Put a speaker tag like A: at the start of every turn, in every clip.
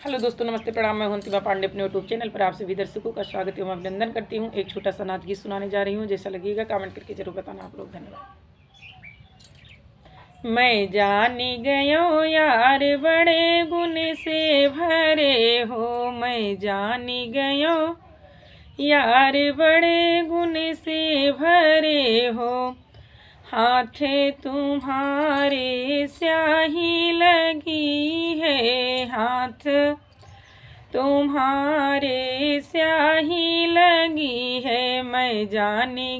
A: Hello दोस्तों, नमस्ते, प्रणाम। मैं हूं अंतिमा पांडे अपने यूट्यूब चैनल पर आप सभी दर्शकों का स्वागत एवं अभिनंदन करती हूं। एक छोटा सा नाच गीत सुनाने जा रही हूं। जैसा लगेगा कमेंट करके जरूर बताना आप लोग। धन्यवाद। मैं जानी गयो यार बड़े गुण से भरे हो, मैं जानी गयो यार बड़े गुण से भरे हो। हाथे तुम्हारे स्याही लगी है, हाथ तुम्हारे स्याही लगी है। मैं जानी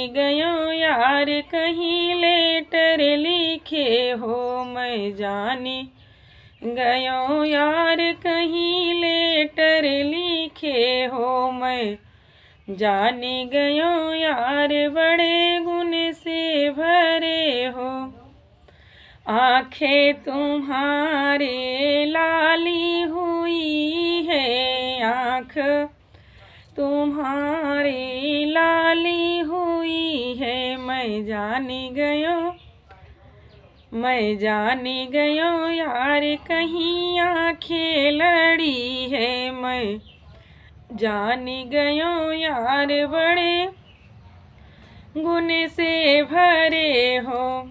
A: गयो यार कहीं लेटर लिखे हो, मैं जानी गयो यार कहीं लेटर लिखे हो। मैं जानी गयो यार बड़े गुण से भरे हो। आंखें तुम्हारे लाली हुई है, आँख तुम्हारी लाली हुई है। मैं जानी गयो यार कहीं आंखें लड़ी है। मैं जानी गयो यार बड़े गुण से भरे हो।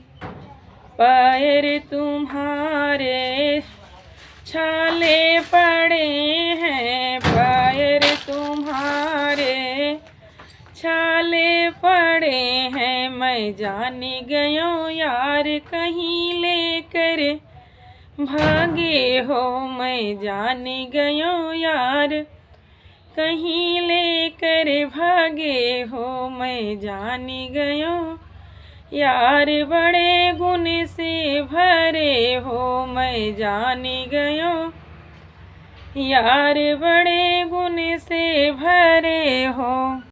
A: पैर तुम्हारे छाले पड़े हैं, पैर तुम्हारे छाले पड़े हैं। मैं जानी गयो यार कहीं लेकर भागे हो, मैं जानी गयो यार कहीं लेकर भागे हो। मैं जानी गयो यार बड़े गुण से भरे हो। मैं जानी गयो यार बड़े गुण से भरे हो।